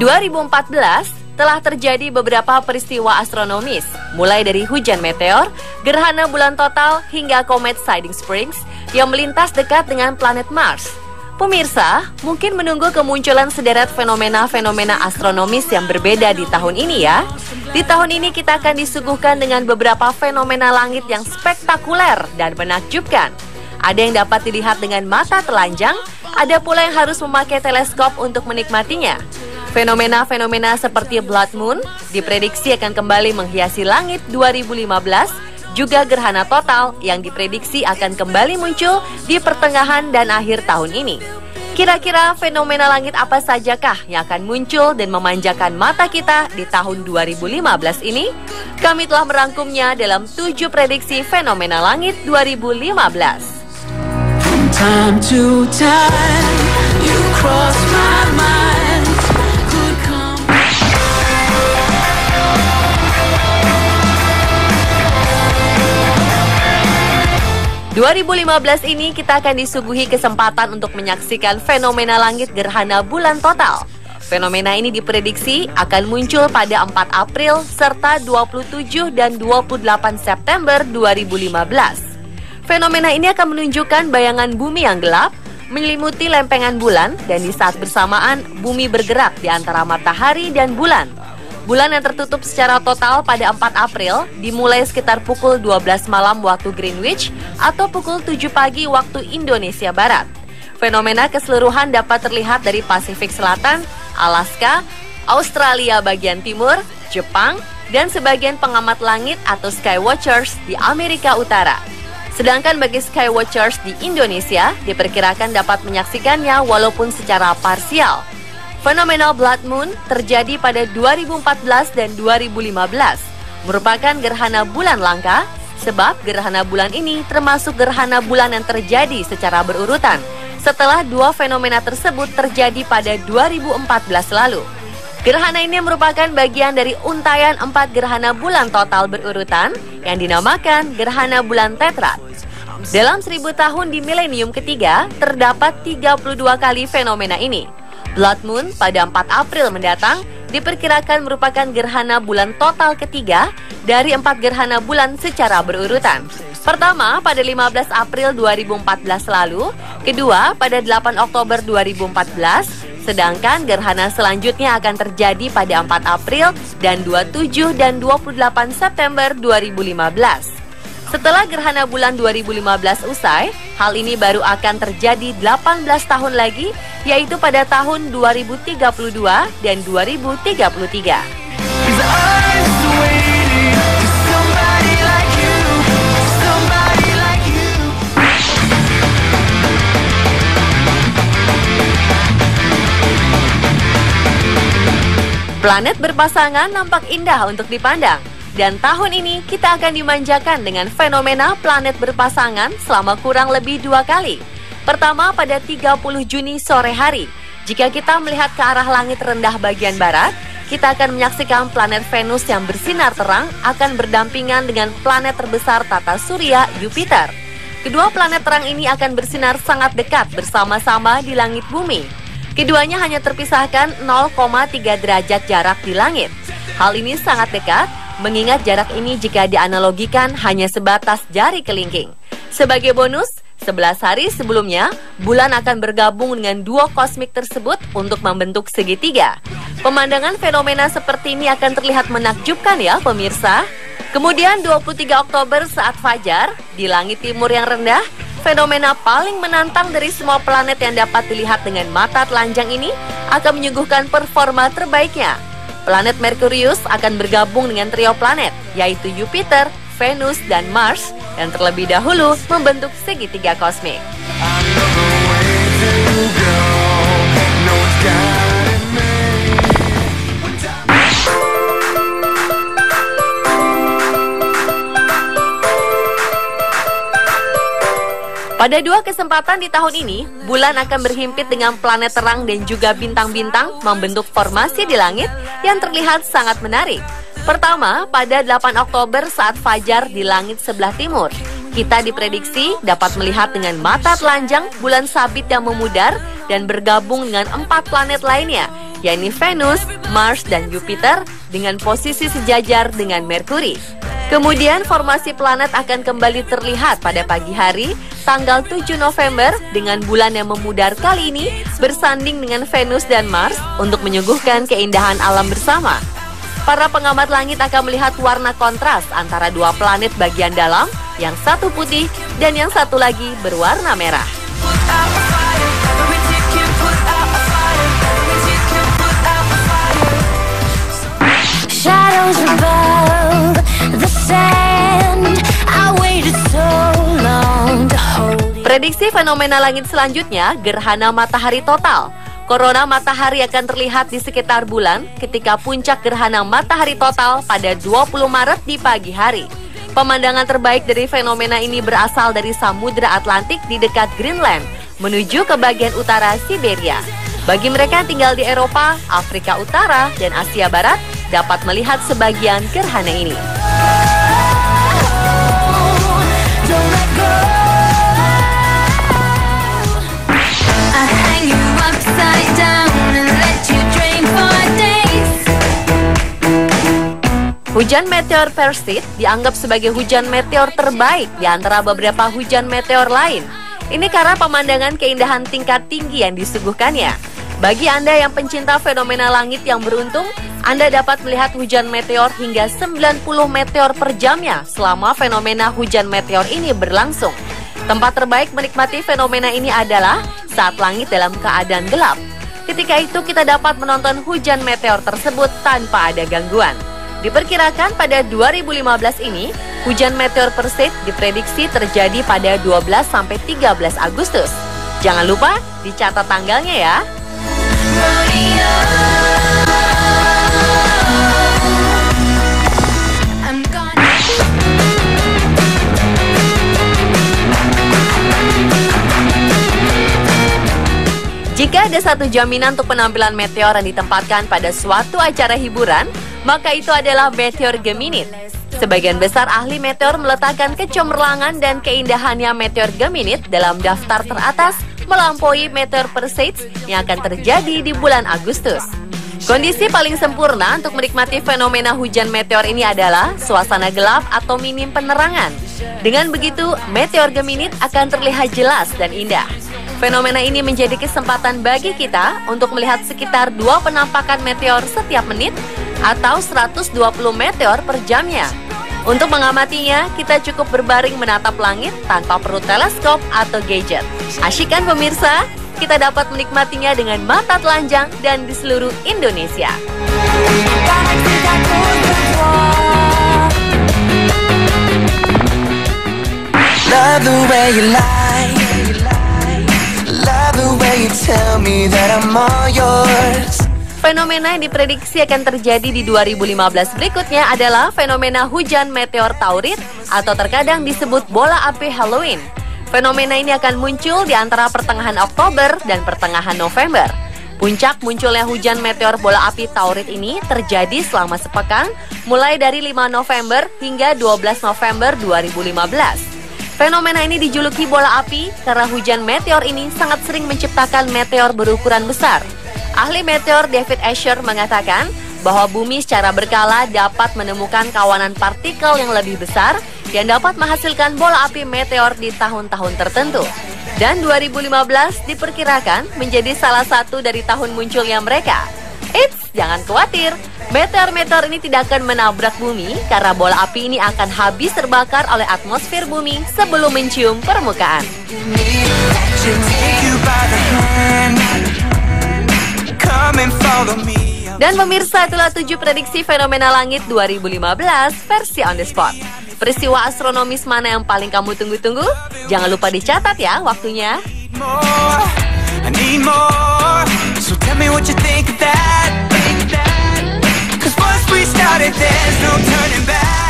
Di 2014, telah terjadi beberapa peristiwa astronomis, mulai dari hujan meteor, gerhana bulan total, hingga komet Siding Springs yang melintas dekat dengan planet Mars. Pemirsa, mungkin menunggu kemunculan sederet fenomena-fenomena astronomis yang berbeda di tahun ini ya. Di tahun ini kita akan disuguhkan dengan beberapa fenomena langit yang spektakuler dan menakjubkan. Ada yang dapat dilihat dengan mata telanjang, ada pula yang harus memakai teleskop untuk menikmatinya. Fenomena-fenomena seperti blood moon diprediksi akan kembali menghiasi langit 2015, juga gerhana total yang diprediksi akan kembali muncul di pertengahan dan akhir tahun ini. Kira-kira fenomena langit apa sajakah yang akan muncul dan memanjakan mata kita di tahun 2015 ini? Kami telah merangkumnya dalam 7 prediksi fenomena langit 2015. Time to time, you cross my mind. 2015 ini kita akan disuguhi kesempatan untuk menyaksikan fenomena langit gerhana bulan total. Fenomena ini diprediksi akan muncul pada 4 April serta 27 dan 28 September 2015. Fenomena ini akan menunjukkan bayangan bumi yang gelap, menyelimuti lempengan bulan, dan di saat bersamaan bumi bergerak di antara matahari dan bulan. Bulan yang tertutup secara total pada 4 April dimulai sekitar pukul 12 malam waktu Greenwich atau pukul 7 pagi waktu Indonesia Barat. Fenomena keseluruhan dapat terlihat dari Pasifik Selatan, Alaska, Australia bagian timur, Jepang, dan sebagian pengamat langit atau Skywatchers di Amerika Utara. Sedangkan bagi Skywatchers di Indonesia diperkirakan dapat menyaksikannya walaupun secara parsial. Fenomena blood moon terjadi pada 2014 dan 2015, merupakan gerhana bulan langka, sebab gerhana bulan ini termasuk gerhana bulan yang terjadi secara berurutan, setelah 2 fenomena tersebut terjadi pada 2014 lalu. Gerhana ini merupakan bagian dari untaian 4 gerhana bulan total berurutan yang dinamakan gerhana bulan tetrat. Dalam 1000 tahun di milenium ketiga, terdapat 32 kali fenomena ini. Blood moon pada 4 April mendatang diperkirakan merupakan gerhana bulan total ketiga dari 4 gerhana bulan secara berurutan. Pertama pada 15 April 2014 lalu, kedua pada 8 Oktober 2014, sedangkan gerhana selanjutnya akan terjadi pada 4 April dan 27 dan 28 September 2015. Setelah gerhana bulan 2015 usai, hal ini baru akan terjadi 18 tahun lagi, yaitu pada tahun 2032 dan 2033. Planet berpasangan nampak indah untuk dipandang. Dan tahun ini kita akan dimanjakan dengan fenomena planet berpasangan selama kurang lebih 2 kali. Pertama pada 30 Juni sore hari. Jika kita melihat ke arah langit rendah bagian barat, kita akan menyaksikan planet Venus yang bersinar terang akan berdampingan dengan planet terbesar tata surya Jupiter. Kedua planet terang ini akan bersinar sangat dekat bersama-sama di langit bumi. Keduanya hanya terpisahkan 0,3 derajat jarak di langit. Hal ini sangat dekat, mengingat jarak ini jika dianalogikan hanya sebatas jari kelingking. Sebagai bonus, 11 hari sebelumnya, bulan akan bergabung dengan duo kosmik tersebut untuk membentuk segitiga. Pemandangan fenomena seperti ini akan terlihat menakjubkan ya pemirsa. Kemudian 23 Oktober saat fajar, di langit timur yang rendah, fenomena paling menantang dari semua planet yang dapat dilihat dengan mata telanjang ini akan menyuguhkan performa terbaiknya. Planet Merkurius akan bergabung dengan trio planet, yaitu Jupiter, Venus, dan Mars, yang terlebih dahulu membentuk segitiga kosmik. Pada 2 kesempatan di tahun ini, bulan akan berhimpit dengan planet terang dan juga bintang-bintang membentuk formasi di langit yang terlihat sangat menarik. Pertama, pada 8 Oktober saat fajar di langit sebelah timur, kita diprediksi dapat melihat dengan mata telanjang bulan sabit yang memudar dan bergabung dengan 4 planet lainnya, yakni Venus, Mars, dan Jupiter dengan posisi sejajar dengan Merkuri. Kemudian formasi planet akan kembali terlihat pada pagi hari tanggal 7 November dengan bulan yang memudar kali ini bersanding dengan Venus dan Mars untuk menyuguhkan keindahan alam bersama. Para pengamat langit akan melihat warna kontras antara dua planet bagian dalam, yang satu putih dan yang satu lagi berwarna merah. Shadows above the sand. I waited so long to hold you. Prediksi fenomena langit selanjutnya, gerhana matahari total. Korona matahari akan terlihat di sekitar bulan ketika puncak gerhana matahari total pada 20 Maret di pagi hari. Pemandangan terbaik dari fenomena ini berasal dari Samudra Atlantik di dekat Greenland menuju ke bagian utara Siberia. Bagi mereka yang tinggal di Eropa, Afrika Utara, dan Asia Barat dapat melihat sebagian gerhana ini. Hujan meteor Perseid dianggap sebagai hujan meteor terbaik di antara beberapa hujan meteor lain. Ini karena pemandangan keindahan tingkat tinggi yang disuguhkannya. Bagi Anda yang pencinta fenomena langit yang beruntung, Anda dapat melihat hujan meteor hingga 90 meteor per jamnya selama fenomena hujan meteor ini berlangsung. Tempat terbaik menikmati fenomena ini adalah saat langit dalam keadaan gelap. Ketika itu kita dapat menonton hujan meteor tersebut tanpa ada gangguan. Diperkirakan pada 2015 ini, hujan meteor Perseid diprediksi terjadi pada 12-13 Agustus. Jangan lupa dicatat tanggalnya ya. Jika ada satu jaminan untuk penampilan meteor yang ditempatkan pada suatu acara hiburan, maka itu adalah meteor Geminid. Sebagian besar ahli meteor meletakkan kecemerlangan dan keindahannya meteor Geminid dalam daftar teratas melampaui meteor Perseid yang akan terjadi di bulan Agustus. Kondisi paling sempurna untuk menikmati fenomena hujan meteor ini adalah suasana gelap atau minim penerangan. Dengan begitu, meteor Geminid akan terlihat jelas dan indah. Fenomena ini menjadi kesempatan bagi kita untuk melihat sekitar 2 penampakan meteor setiap menit atau 120 meteor per jamnya. Untuk mengamatinya, kita cukup berbaring menatap langit tanpa perlu teleskop atau gadget. Asyik kan pemirsa? Kita dapat menikmatinya dengan mata telanjang dan di seluruh Indonesia. Love the way you lie. Love the way you tell me that I'm all yours. Fenomena yang diprediksi akan terjadi di 2015 berikutnya adalah fenomena hujan meteor Taurid atau terkadang disebut bola api Halloween. Fenomena ini akan muncul di antara pertengahan Oktober dan pertengahan November. Puncak munculnya hujan meteor bola api Taurid ini terjadi selama sepekan, mulai dari 5 November hingga 12 November 2015. Fenomena ini dijuluki bola api karena hujan meteor ini sangat sering menciptakan meteor berukuran besar. Ahli meteor David Escher mengatakan bahwa bumi secara berkala dapat menemukan kawanan partikel yang lebih besar yang dapat menghasilkan bola api meteor di tahun-tahun tertentu. Dan 2015 diperkirakan menjadi salah satu dari tahun munculnya mereka. Eits, jangan khawatir, meteor-meteor ini tidak akan menabrak bumi karena bola api ini akan habis terbakar oleh atmosfer bumi sebelum mencium permukaan. Dan pemirsa, itulah 7 prediksi fenomena langit 2015 versi on the spot. Peristiwa astronomis mana yang paling kamu tunggu-tunggu? Jangan lupa dicatat ya waktunya. I need more, so tell me what you think of that. 'Cause once we started, there's no turning back.